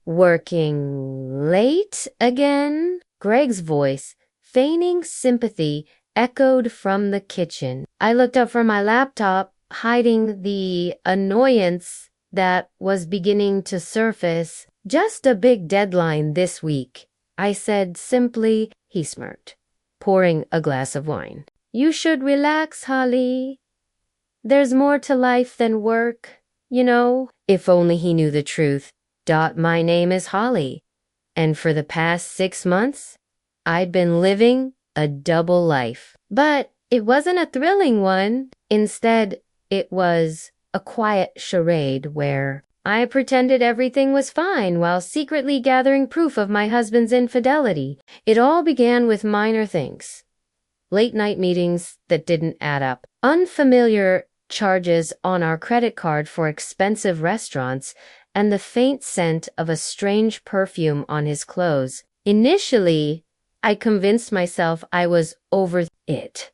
Working late again? Greg's voice, feigning sympathy, echoed from the kitchen. I looked up from my laptop, hiding the annoyance that was beginning to surface. Just a big deadline this week, I said simply. He smirked, pouring a glass of wine. You should relax, Holly. There's more to life than work, you know. If only he knew the truth. My name is Holly, and for the past 6 months, I'd been living a double life. But it wasn't a thrilling one. Instead, it was a quiet charade where I pretended everything was fine while secretly gathering proof of my husband's infidelity. It all began with minor things. Late-night meetings that didn't add up. Unfamiliar charges on our credit card for expensive restaurants, and the faint scent of a strange perfume on his clothes. Initially, I convinced myself I was over it.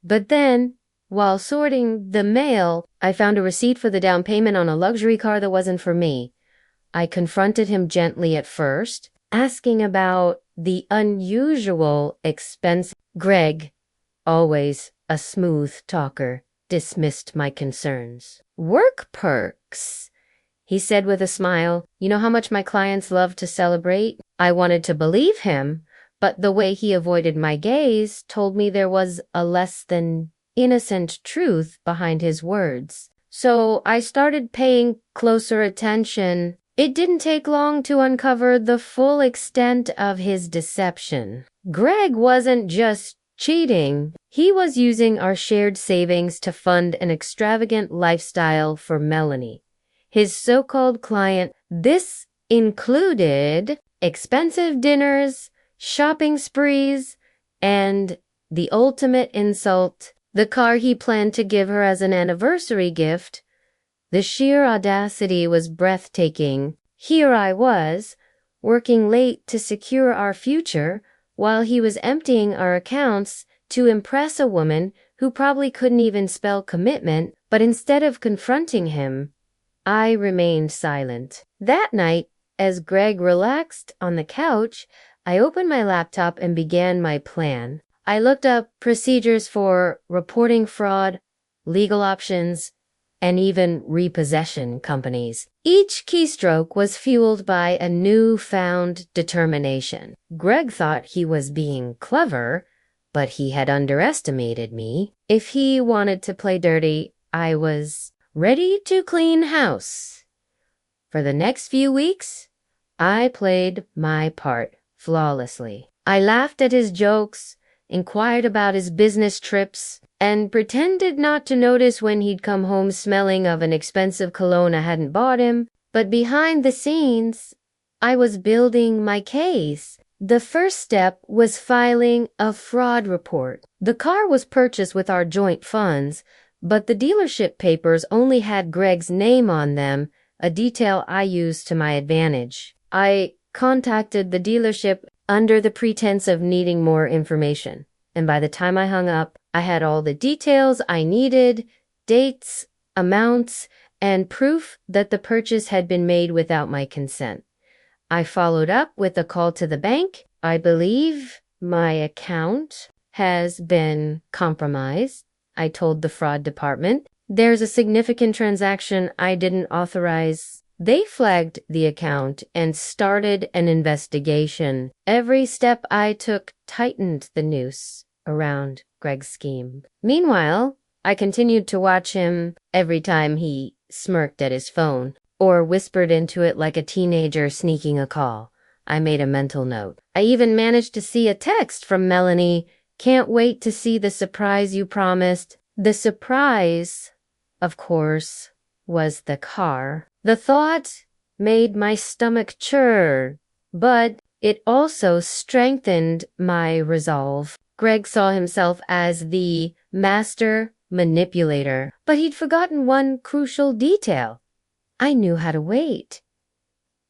But then, while sorting the mail, I found a receipt for the down payment on a luxury car that wasn't for me. I confronted him gently at first, asking about the unusual expense. Greg, always a smooth talker, dismissed my concerns. Work perks, he said with a smile. You know how much my clients love to celebrate? I wanted to believe him, but the way he avoided my gaze told me there was a less than innocent truth behind his words. So I started paying closer attention. It didn't take long to uncover the full extent of his deception. Greg wasn't just cheating. He was using our shared savings to fund an extravagant lifestyle for Melanie, his so-called client. This included expensive dinners, shopping sprees, and the ultimate insult, the car he planned to give her as an anniversary gift. The sheer audacity was breathtaking. Here I was, working late to secure our future, while he was emptying our accounts to impress a woman who probably couldn't even spell commitment. But instead of confronting him, I remained silent. That night, as Greg relaxed on the couch, I opened my laptop and began my plan. I looked up procedures for reporting fraud, legal options, and even repossession companies. Each keystroke was fueled by a newfound determination. Greg thought he was being clever, but he had underestimated me. If he wanted to play dirty, I was ready to clean house. For the next few weeks, I played my part flawlessly. I laughed at his jokes, inquired about his business trips, and pretended not to notice when he'd come home smelling of an expensive cologne I hadn't bought him. But behind the scenes, I was building my case. The first step was filing a fraud report. The car was purchased with our joint funds, but the dealership papers only had Greg's name on them, a detail I used to my advantage. I contacted the dealership under the pretense of needing more information, and by the time I hung up, I had all the details I needed, dates, amounts, and proof that the purchase had been made without my consent. I followed up with a call to the bank. I believe my account has been compromised, I told the fraud department. There's a significant transaction I didn't authorize. They flagged the account and started an investigation. Every step I took tightened the noose around Greg's scheme. Meanwhile, I continued to watch him every time he smirked at his phone or whispered into it like a teenager sneaking a call. I made a mental note. I even managed to see a text from Melanie. Can't wait to see the surprise you promised. The surprise, of course, was the car. The thought made my stomach churn, but it also strengthened my resolve. Greg saw himself as the master manipulator, but he'd forgotten one crucial detail. I knew how to wait.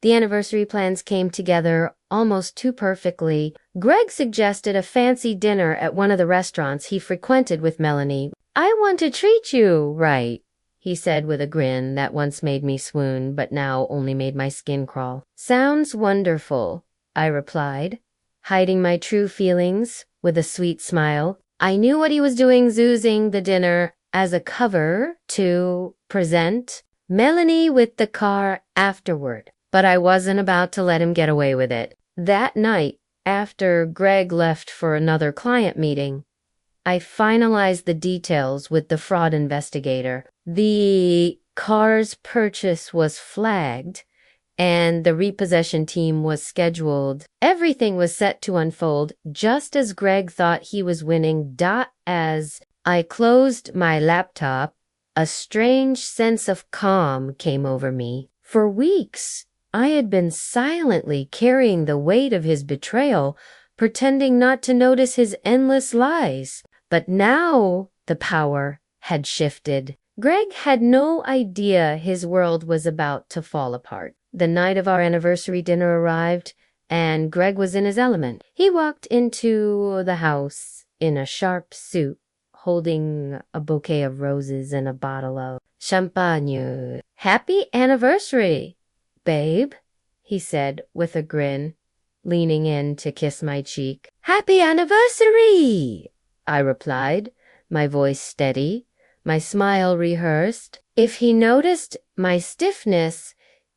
The anniversary plans came together almost too perfectly. Greg suggested a fancy dinner at one of the restaurants he frequented with Melanie. I want to treat you right, he said with a grin that once made me swoon but now only made my skin crawl. Sounds wonderful, I replied, hiding my true feelings with a sweet smile. I knew what he was doing, zoozing the dinner as a cover to present Melanie with the car afterward, but I wasn't about to let him get away with it. That night, after Greg left for another client meeting, I finalized the details with the fraud investigator. The car's purchase was flagged, and the repossession team was scheduled. Everything was set to unfold just as Greg thought he was winning. As I closed my laptop, a strange sense of calm came over me. For weeks, I had been silently carrying the weight of his betrayal, pretending not to notice his endless lies. But now the power had shifted. Greg had no idea his world was about to fall apart. The night of our anniversary dinner arrived, and Greg was in his element. He walked into the house in a sharp suit, holding a bouquet of roses and a bottle of champagne. "Happy anniversary, babe," he said with a grin, leaning in to kiss my cheek. "Happy anniversary!" I replied, my voice steady, my smile rehearsed. If he noticed my stiffness,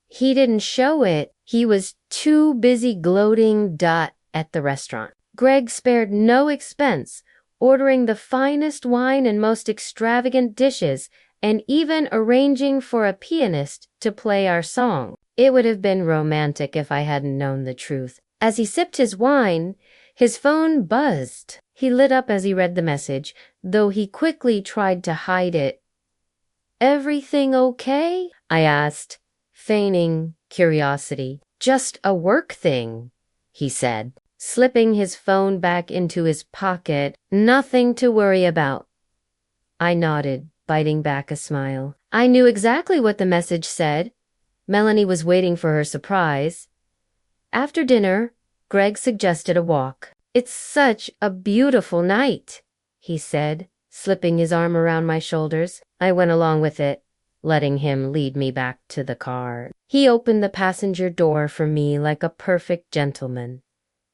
he didn't show it. He was too busy gloating at the restaurant. Greg spared no expense, ordering the finest wine and most extravagant dishes, and even arranging for a pianist to play our song. It would have been romantic if I hadn't known the truth. As he sipped his wine, his phone buzzed. He lit up as he read the message, though he quickly tried to hide it. "Everything okay?" I asked, feigning curiosity. "Just a work thing," he said, slipping his phone back into his pocket. "Nothing to worry about." I nodded, biting back a smile. I knew exactly what the message said. Melanie was waiting for her surprise. After dinner, Greg suggested a walk. "It's such a beautiful night," he said, slipping his arm around my shoulders. I went along with it, letting him lead me back to the car. He opened the passenger door for me like a perfect gentleman,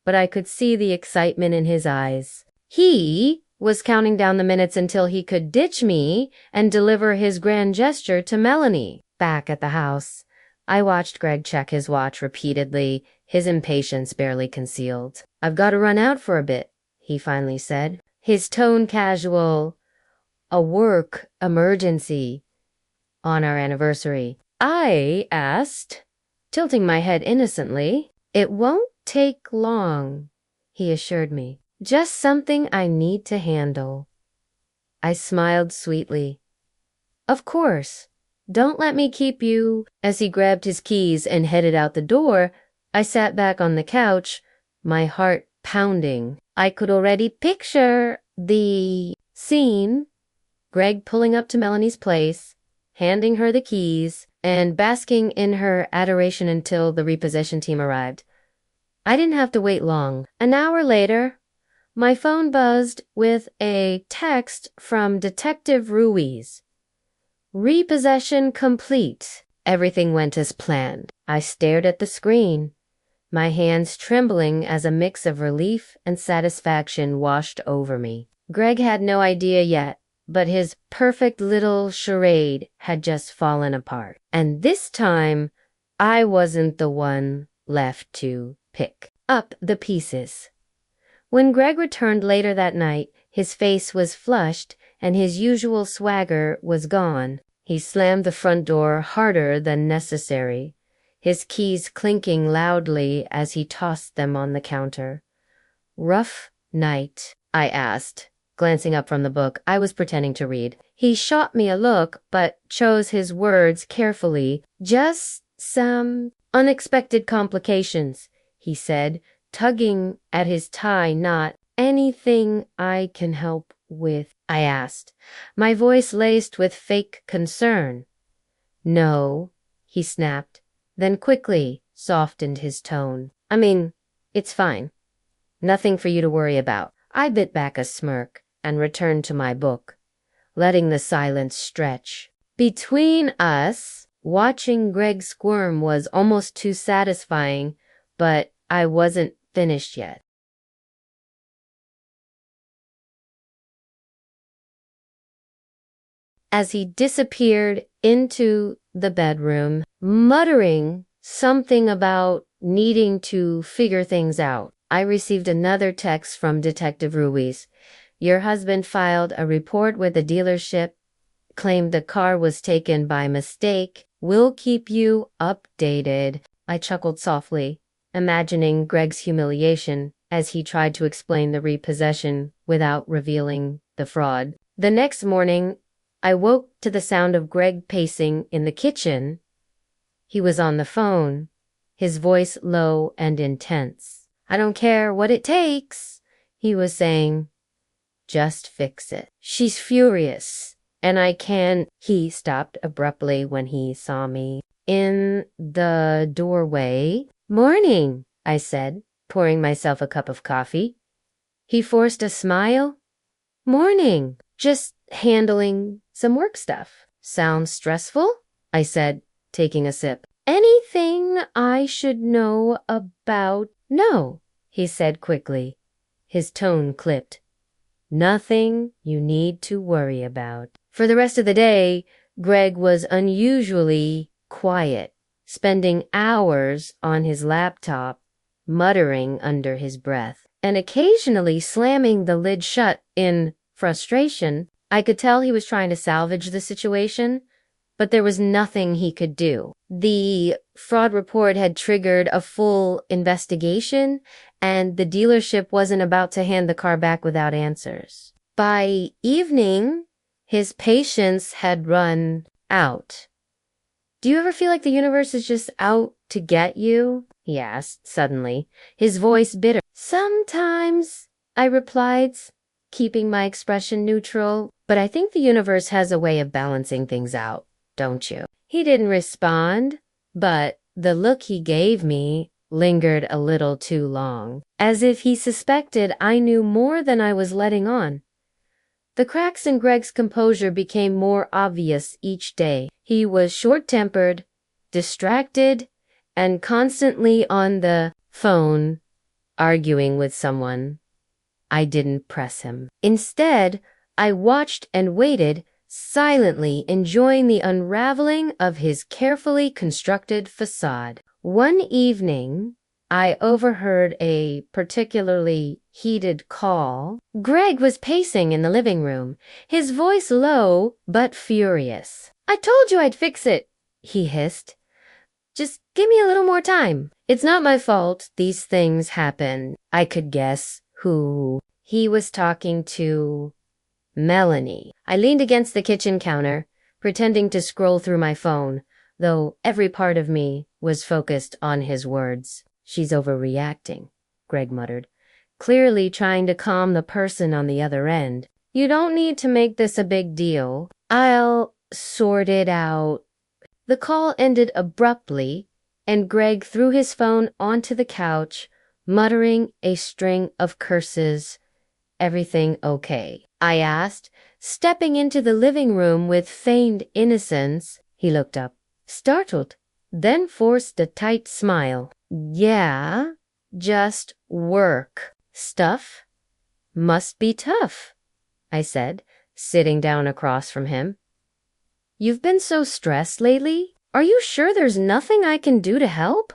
but I could see the excitement in his eyes. He was counting down the minutes until he could ditch me and deliver his grand gesture to Melanie. Back at the house, I watched Greg check his watch repeatedly, his impatience barely concealed. "I've got to run out for a bit," he finally said, his tone casual. "A work emergency on our anniversary?" I asked, tilting my head innocently. "It won't take long," he assured me. "Just something I need to handle." I smiled sweetly. "Of course. Don't let me keep you." As he grabbed his keys and headed out the door, I sat back on the couch, my heart pounding. I could already picture the scene: Greg pulling up to Melanie's place, handing her the keys, and basking in her adoration until the repossession team arrived. I didn't have to wait long. An hour later, my phone buzzed with a text from Detective Ruiz. "Repossession complete." Everything went as planned. I stared at the screen, my hands trembling as a mix of relief and satisfaction washed over me. Greg had no idea yet, but his perfect little charade had just fallen apart. And this time, I wasn't the one left to pick up the pieces. When Greg returned later that night, his face was flushed and his usual swagger was gone. He slammed the front door harder than necessary, his keys clinking loudly as he tossed them on the counter. "Rough night?" I asked, glancing up from the book I was pretending to read. He shot me a look, but chose his words carefully. "Just some unexpected complications," he said, tugging at his tie knot. "Anything I can help with?" I asked, my voice laced with fake concern. "No," he snapped, then quickly softened his tone. "I mean, it's fine. Nothing for you to worry about." I bit back a smirk and returned to my book, letting the silence stretch. Between us, watching Greg squirm was almost too satisfying, but I wasn't finished yet. As he disappeared into the bedroom, muttering something about needing to figure things out, I received another text from Detective Ruiz. Your husband filed a report with the dealership, claimed the car was taken by mistake. We'll keep you updated. I chuckled softly, imagining Greg's humiliation as he tried to explain the repossession without revealing the fraud. The next morning, I woke to the sound of Greg pacing in the kitchen. He was on the phone, his voice low and intense. I don't care what it takes, he was saying. Just fix it. She's furious, and I can't. He stopped abruptly when he saw me in the doorway. Morning, I said, pouring myself a cup of coffee. He forced a smile. Morning. Just handling some work stuff. Sounds stressful? I said, taking a sip. Anything I should know about? No, he said quickly. His tone clipped. Nothing you need to worry about. For the rest of the day, Greg was unusually quiet, spending hours on his laptop, muttering under his breath, and occasionally slamming the lid shut in frustration. I could tell he was trying to salvage the situation, but there was nothing he could do. The fraud report had triggered a full investigation, and the dealership wasn't about to hand the car back without answers. By evening, his patience had run out. Do you ever feel like the universe is just out to get you? He asked suddenly, his voice bitter. Sometimes, I replied, keeping my expression neutral, but I think the universe has a way of balancing things out, don't you? He didn't respond, but the look he gave me lingered a little too long, as if he suspected I knew more than I was letting on. The cracks in Greg's composure became more obvious each day. He was short-tempered, distracted, and constantly on the phone, arguing with someone. I didn't press him. Instead, I watched and waited, silently enjoying the unraveling of his carefully constructed facade. One evening, I overheard a particularly heated call. Greg was pacing in the living room, his voice low but furious. I told you I'd fix it, he hissed. Just give me a little more time. It's not my fault these things happen. I could guess who he was talking to. Melanie. I leaned against the kitchen counter, pretending to scroll through my phone, though every part of me was focused on his words. She's overreacting, Greg muttered, clearly trying to calm the person on the other end. You don't need to make this a big deal. I'll sort it out. The call ended abruptly, and Greg threw his phone onto the couch, muttering a string of curses. Everything okay? I asked, stepping into the living room with feigned innocence. He looked up, startled, then forced a tight smile. Yeah, just work stuff. Must be tough, I said, sitting down across from him. You've been so stressed lately? Are you sure there's nothing I can do to help?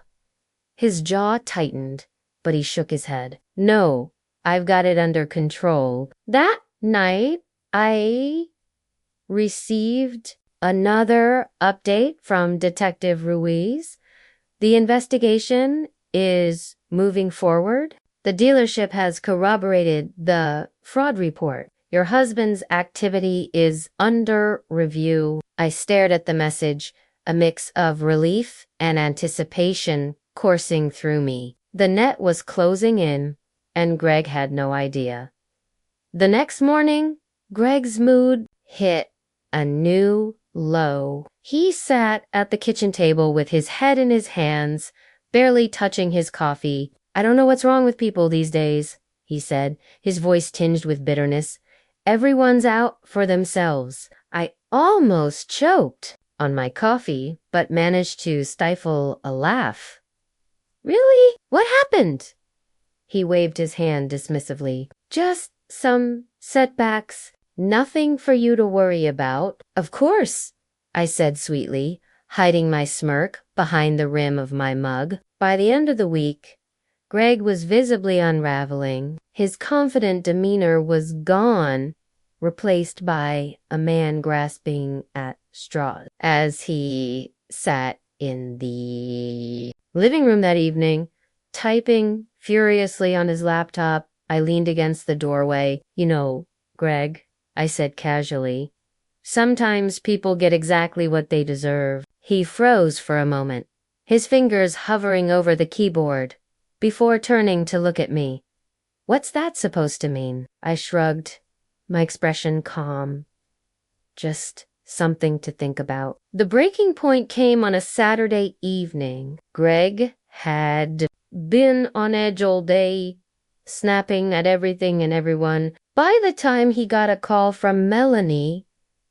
His jaw tightened, but he shook his head. No, I've got it under control. That night, I received another update from Detective Ruiz. The investigation is moving forward. The dealership has corroborated the fraud report. Your husband's activity is under review. I stared at the message, a mix of relief and anticipation coursing through me. The net was closing in, and Greg had no idea. The next morning, Greg's mood hit a new low. He sat at the kitchen table with his head in his hands, barely touching his coffee. I don't know what's wrong with people these days, he said, his voice tinged with bitterness. Everyone's out for themselves. I almost choked on my coffee, but managed to stifle a laugh. Really? What happened? He waved his hand dismissively. Just some setbacks. Nothing for you to worry about. Of course, I said sweetly, hiding my smirk behind the rim of my mug. By the end of the week, Greg was visibly unraveling. His confident demeanor was gone, replaced by a man grasping at straws. As he sat in the living room that evening, typing furiously on his laptop, I leaned against the doorway. You know, Greg, I said casually, sometimes people get exactly what they deserve. He froze for a moment, his fingers hovering over the keyboard, before turning to look at me. What's that supposed to mean? I shrugged, my expression calm. Just something to think about. The breaking point came on a Saturday evening. Greg had been on edge all day, snapping at everything and everyone. By the time he got a call from Melanie,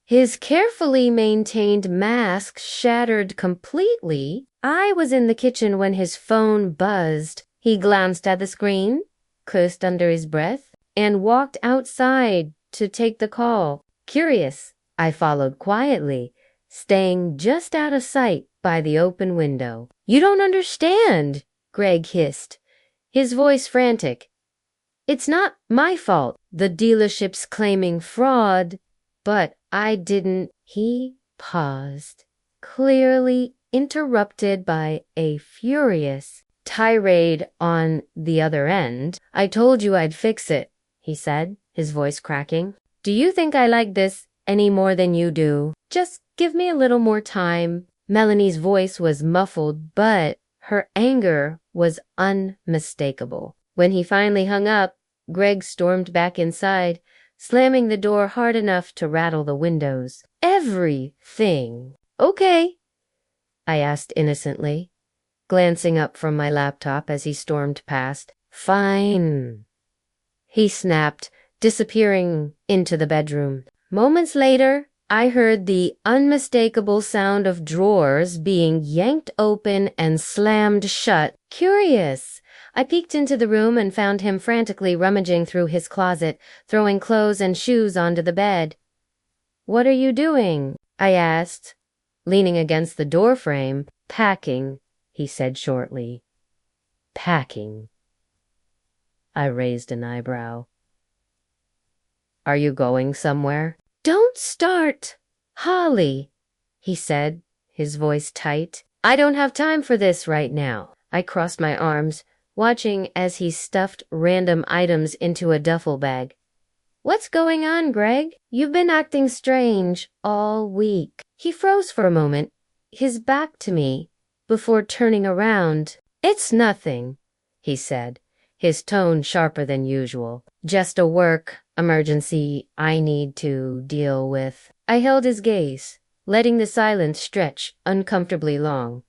his carefully maintained mask shattered completely. I was in the kitchen when his phone buzzed. He glanced at the screen, cursed under his breath, and walked outside to take the call. Curious, I followed quietly, staying just out of sight by the open window. You don't understand, Greg hissed, his voice frantic. It's not my fault. The dealership's claiming fraud, but I didn't. He paused, clearly interrupted by a furious tirade on the other end. I told you I'd fix it, he said, his voice cracking. Do you think I like this any more than you do? Just give me a little more time. Melanie's voice was muffled, but her anger was unmistakable. When he finally hung up, Greg stormed back inside, slamming the door hard enough to rattle the windows. Everything. Okay, I asked innocently, glancing up from my laptop as he stormed past. Fine, he snapped, disappearing into the bedroom. Moments later, I heard the unmistakable sound of drawers being yanked open and slammed shut. Curious, I peeked into the room and found him frantically rummaging through his closet, throwing clothes and shoes onto the bed. What are you doing? I asked, leaning against the doorframe. Packing, he said shortly. Packing. I raised an eyebrow. Are you going somewhere? Don't start, Holly, he said, his voice tight. I don't have time for this right now. I crossed my arms, watching as he stuffed random items into a duffel bag. What's going on, Greg? You've been acting strange all week. He froze for a moment, his back to me, before turning around. It's nothing, he said, his tone sharper than usual. Just a work emergency I need to deal with. I held his gaze, letting the silence stretch uncomfortably long.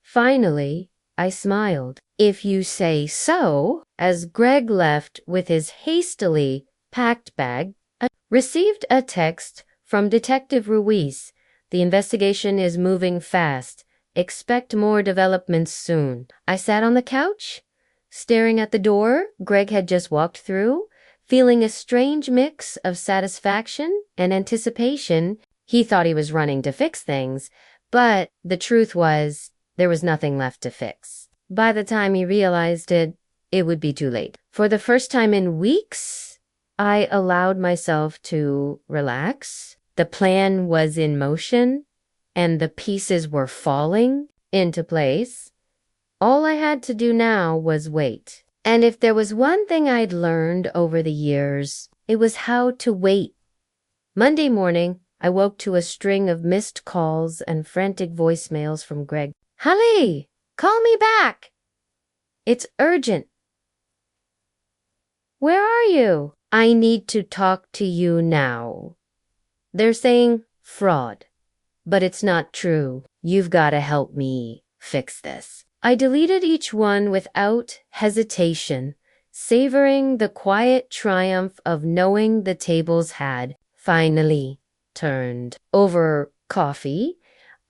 Finally, I smiled. If you say so, as Greg left with his hastily packed bag, received a text from Detective Ruiz. The investigation is moving fast. Expect more developments soon. I sat on the couch, staring at the door Greg had just walked through, feeling a strange mix of satisfaction and anticipation. He thought he was running to fix things, but the truth was there was nothing left to fix. By the time he realized it, it would be too late. For the first time in weeks, I allowed myself to relax. The plan was in motion, and the pieces were falling into place. All I had to do now was wait. And if there was one thing I'd learned over the years, it was how to wait. Monday morning, I woke to a string of missed calls and frantic voicemails from Greg. Holly, call me back. It's urgent. Where are you? I need to talk to you now. They're saying fraud, but it's not true. You've got to help me fix this. I deleted each one without hesitation, savoring the quiet triumph of knowing the tables had finally turned. Over coffee,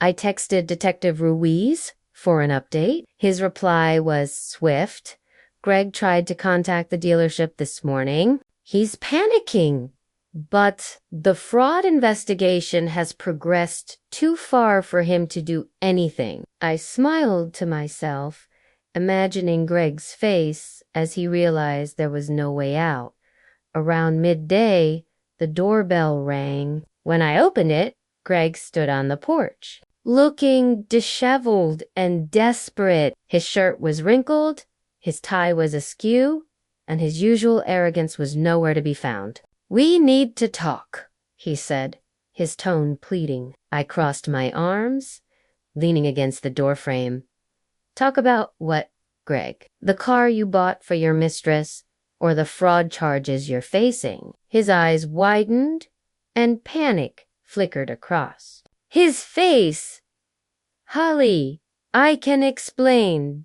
I texted Detective Ruiz for an update. His reply was swift. Greg tried to contact the dealership this morning. He's panicking, but the fraud investigation has progressed too far for him to do anything. I smiled to myself, imagining Greg's face as he realized there was no way out. Around midday, the doorbell rang. When I opened it, Greg stood on the porch, looking disheveled and desperate. His shirt was wrinkled, his tie was askew, and his usual arrogance was nowhere to be found. "We need to talk," he said, his tone pleading. I crossed my arms, leaning against the doorframe. "Talk about what, Greg? The car you bought for your mistress, or the fraud charges you're facing?" His eyes widened, and panic flickered across his face. "Holly, I can explain. ...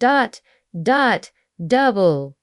double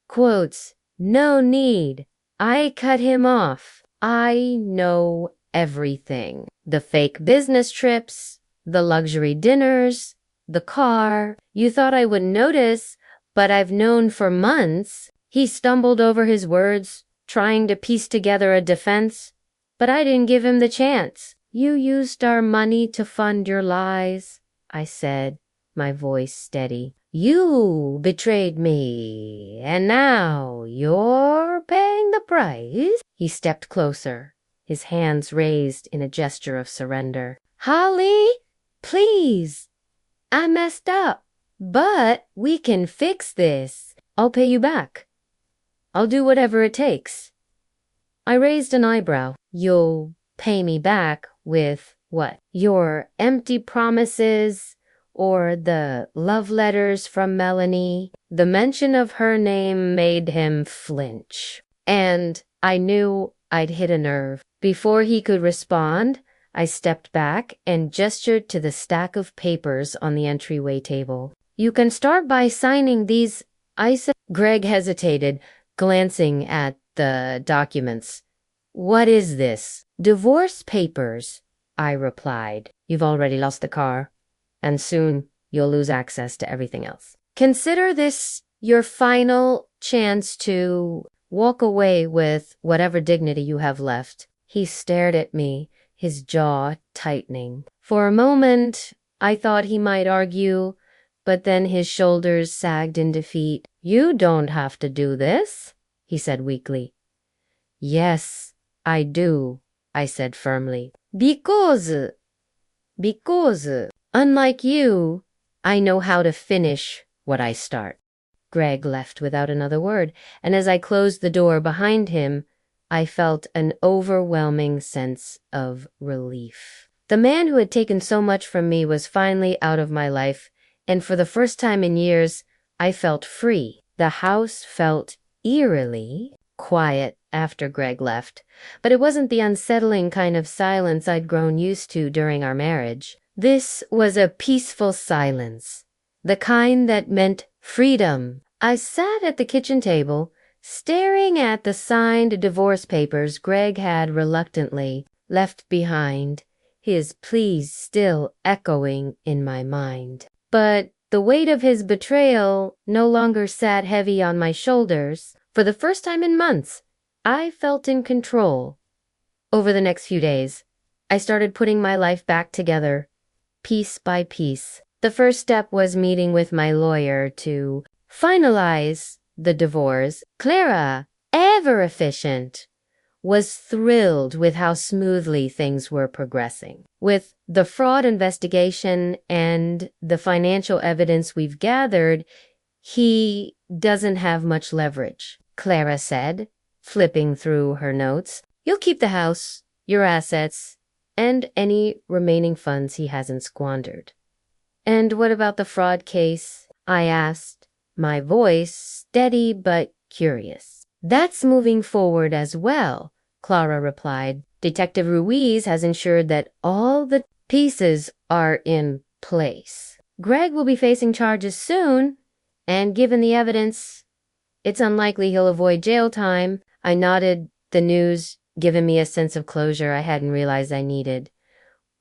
quotes. No need." I cut him off. "I know everything. The fake business trips, the luxury dinners, the car. You thought I wouldn't notice, but I've known for months." He stumbled over his words, trying to piece together a defense, but I didn't give him the chance. "You used our money to fund your lies," I said, my voice steady. "You betrayed me, and now you're paying the price." He stepped closer, his hands raised in a gesture of surrender. "Holly, please, I messed up, but we can fix this. I'll pay you back. I'll do whatever it takes." I raised an eyebrow. "You'll pay me back with what? Your empty promises? Or the love letters from Melanie?" The mention of her name made him flinch, and I knew I'd hit a nerve. Before he could respond, I stepped back and gestured to the stack of papers on the entryway table. "You can start by signing these." Greg hesitated, glancing at the documents. "What is this?" "Divorce papers," I replied. "You've already lost the car, and soon you'll lose access to everything else. Consider this your final chance to walk away with whatever dignity you have left." He stared at me, his jaw tightening. For a moment, I thought he might argue, but then his shoulders sagged in defeat. "You don't have to do this," he said weakly. "Yes, I do," I said firmly. Because, unlike you, I know how to finish what I start." Greg left without another word, and as I closed the door behind him, I felt an overwhelming sense of relief. The man who had taken so much from me was finally out of my life, and for the first time in years, I felt free. The house felt eerily quiet after Greg left, but it wasn't the unsettling kind of silence I'd grown used to during our marriage. This was a peaceful silence, the kind that meant freedom. I sat at the kitchen table, staring at the signed divorce papers Greg had reluctantly left behind, his pleas still echoing in my mind. But the weight of his betrayal no longer sat heavy on my shoulders. For the first time in months, I felt in control. Over the next few days, I started putting my life back together, piece by piece. The first step was meeting with my lawyer to finalize the divorce. Clara, ever efficient, was thrilled with how smoothly things were progressing. With the fraud investigation and the financial evidence we've gathered, he doesn't have much leverage, Clara said, flipping through her notes. "You'll keep the house, your assets, and any remaining funds he hasn't squandered." "And what about the fraud case?" I asked, my voice steady but curious. "That's moving forward as well," Clara replied. "Detective Ruiz has ensured that all the pieces are in place. Greg will be facing charges soon, and given the evidence, it's unlikely he'll avoid jail time." I nodded the news giving me a sense of closure I hadn't realized I needed.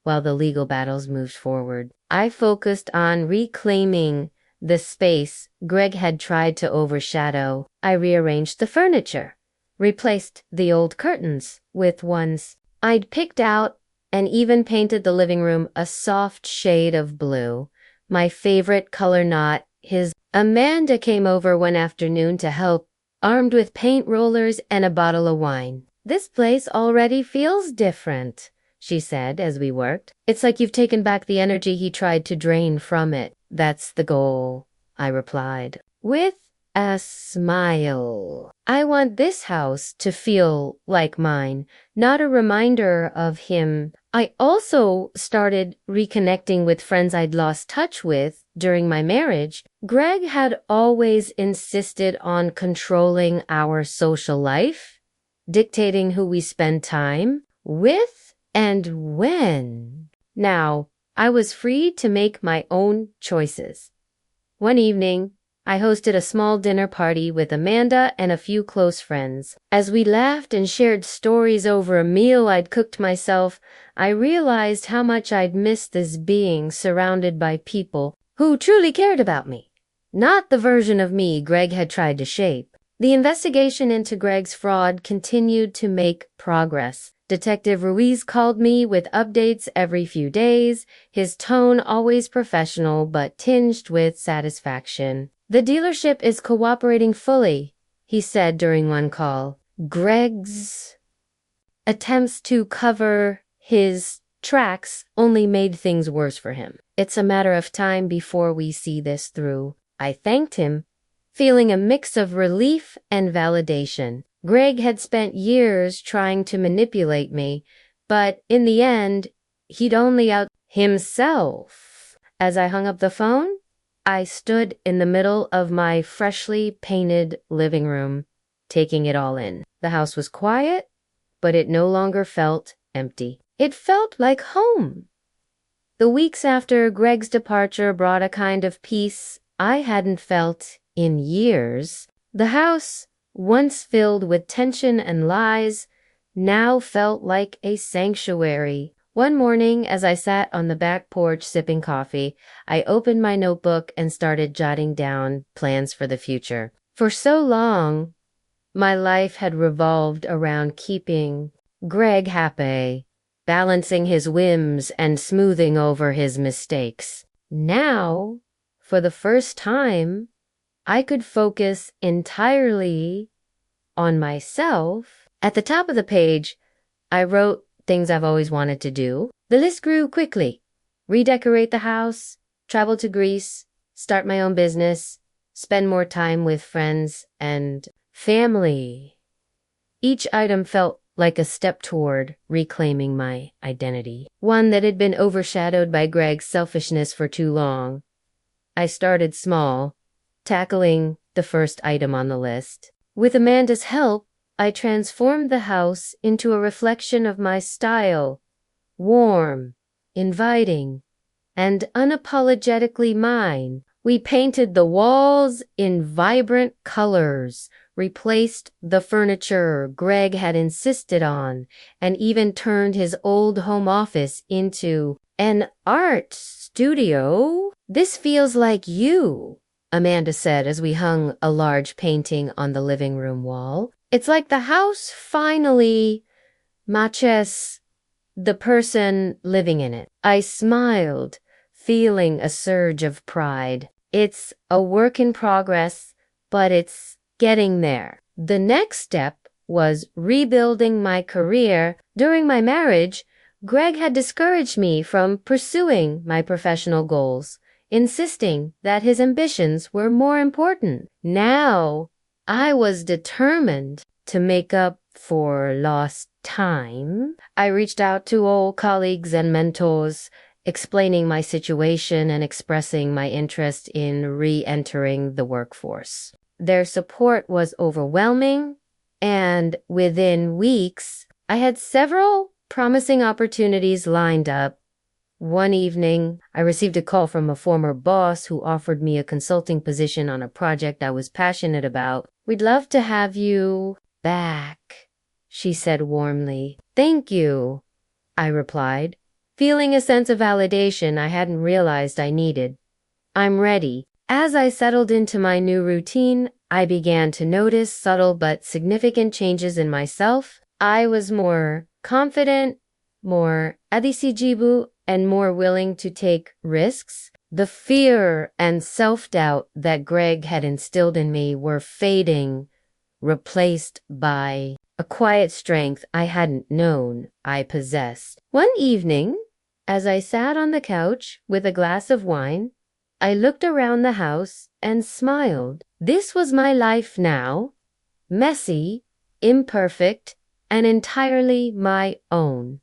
While the legal battles moved forward, I focused on reclaiming the space Greg had tried to overshadow. I rearranged the furniture, replaced the old curtains with ones I'd picked out, and even painted the living room a soft shade of blue, my favorite color not his. Amanda came over one afternoon to help, armed with paint rollers and a bottle of wine. "This place already feels different," she said as we worked. "It's like you've taken back the energy he tried to drain from it." "That's the goal," I replied, with a smile. "I want this house to feel like mine, not a reminder of him." I also started reconnecting with friends I'd lost touch with during my marriage. Greg had always insisted on controlling our social life, dictating who we spend time with and when. Now, I was free to make my own choices. One evening, I hosted a small dinner party with Amanda and a few close friends. As we laughed and shared stories over a meal I'd cooked myself, I realized how much I'd missed this being surrounded by people who truly cared about me, not the version of me Greg had tried to shape. The investigation into Greg's fraud continued to make progress. Detective Ruiz called me with updates every few days, his tone always professional but tinged with satisfaction. "The dealership is cooperating fully," he said during one call. Greg's attempts to cover his tracks only made things worse for him. "It's a matter of time before we see this through." I thanked him, feeling a mix of relief and validation. Greg had spent years trying to manipulate me, but in the end, he'd only out himself. As I hung up the phone, I stood in the middle of my freshly painted living room, taking it all in. The house was quiet, but it no longer felt empty. It felt like home. The weeks after Greg's departure brought a kind of peace I hadn't felt in years. The house, once filled with tension and lies, now felt like a sanctuary. One morning, as I sat on the back porch sipping coffee, I opened my notebook and started jotting down plans for the future. For so long, my life had revolved around keeping Greg happy, balancing his whims and smoothing over his mistakes. Now, for the first time, I could focus entirely on myself. At the top of the page, I wrote things I've always wanted to do. The list grew quickly. Redecorate the house, travel to Greece, start my own business, spend more time with friends and family. Each item felt like a step toward reclaiming my identity, one that had been overshadowed by Greg's selfishness for too long. I started small, tackling the first item on the list. With Amanda's help, I transformed the house into a reflection of my style, warm, inviting, and unapologetically mine. We painted the walls in vibrant colors, replaced the furniture Greg had insisted on, and even turned his old home office into an art studio. "This feels like you," Amanda said as we hung a large painting on the living room wall. "It's like the house finally matches the person living in it." I smiled, feeling a surge of pride. It's a work in progress, but it's getting there. The next step was rebuilding my career. During my marriage, Greg had discouraged me from pursuing my professional goals, insisting that his ambitions were more important. Now, I was determined to make up for lost time. I reached out to old colleagues and mentors, explaining my situation and expressing my interest in re-entering the workforce. Their support was overwhelming, and within weeks, I had several promising opportunities lined up. One evening, I received a call from a former boss who offered me a consulting position on a project I was passionate about. "We'd love to have you back," she said warmly. Thank you, I replied, feeling a sense of validation I hadn't realized I needed. I'm ready. As I settled into my new routine, I began to notice subtle but significant changes in myself. I was more confident, more adisijibu, and more willing to take risks. The fear and self-doubt that Greg had instilled in me were fading, replaced by a quiet strength I hadn't known I possessed. One evening, as I sat on the couch with a glass of wine, I looked around the house and smiled. This was my life now, messy, imperfect, and entirely my own.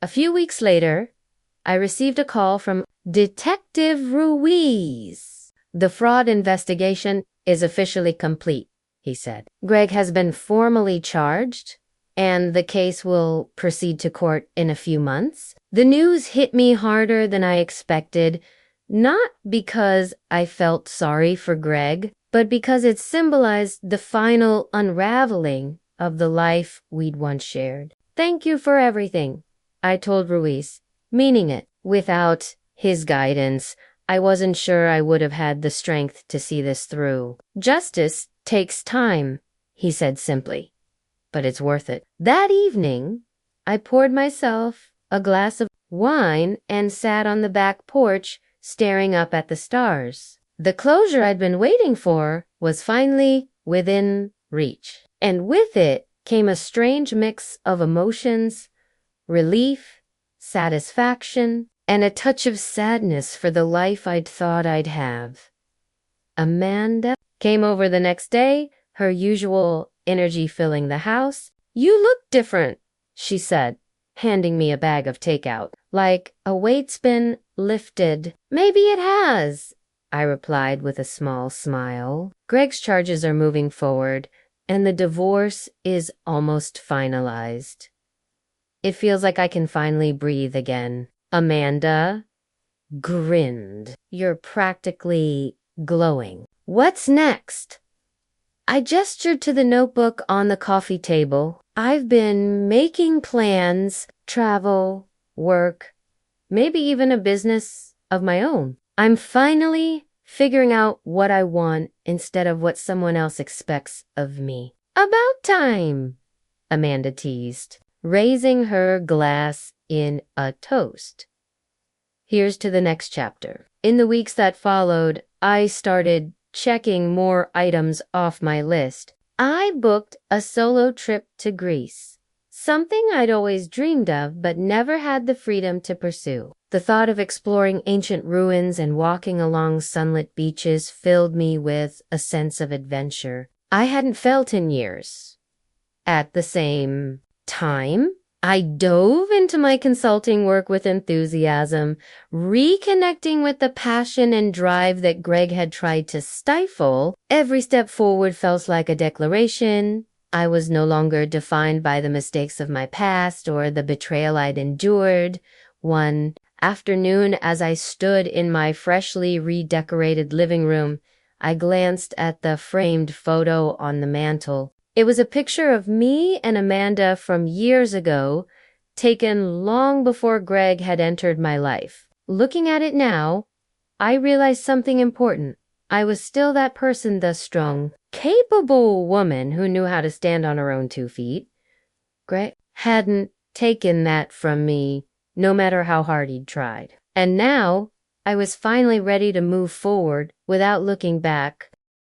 A few weeks later, I received a call from Detective Ruiz. The fraud investigation is officially complete, he said. Greg has been formally charged, and the case will proceed to court in a few months. The news hit me harder than I expected, not because I felt sorry for Greg, but because it symbolized the final unraveling of the life we'd once shared. Thank you for everything, I told Ruiz, meaning it. Without his guidance, I wasn't sure I would have had the strength to see this through. Justice takes time, he said simply, but it's worth it. That evening, I poured myself a glass of wine and sat on the back porch, staring up at the stars. The closure I'd been waiting for was finally within reach. And with it came a strange mix of emotions, relief, satisfaction, and a touch of sadness for the life I'd thought I'd have. Amanda came over the next day, her usual energy filling the house. You look different, she said, handing me a bag of takeout. Like a weight's been lifted. Maybe it has, I replied with a small smile. Greg's charges are moving forward, and the divorce is almost finalized. It feels like I can finally breathe again. Amanda grinned. You're practically glowing. What's next? I gestured to the notebook on the coffee table. I've been making plans, travel, work, maybe even a business of my own. I'm finally figuring out what I want instead of what someone else expects of me. About time, Amanda teased, raising her glass in a toast. Here's to the next chapter. In the weeks that followed, I started checking more items off my list. I booked a solo trip to Greece, something I'd always dreamed of but never had the freedom to pursue. The thought of exploring ancient ruins and walking along sunlit beaches filled me with a sense of adventure I hadn't felt in years. At the same time, I dove into my consulting work with enthusiasm, reconnecting with the passion and drive that Greg had tried to stifle. Every step forward felt like a declaration. I was no longer defined by the mistakes of my past or the betrayal I'd endured. One afternoon, as I stood in my freshly redecorated living room, I glanced at the framed photo on the mantel. It was a picture of me and Amanda from years ago, taken long before Greg had entered my life. Looking at it now, I realized something important. I was still that person, the strong, capable woman who knew how to stand on her own 2 feet. Greg hadn't taken that from me, no matter how hard he'd tried. And now, I was finally ready to move forward without looking back,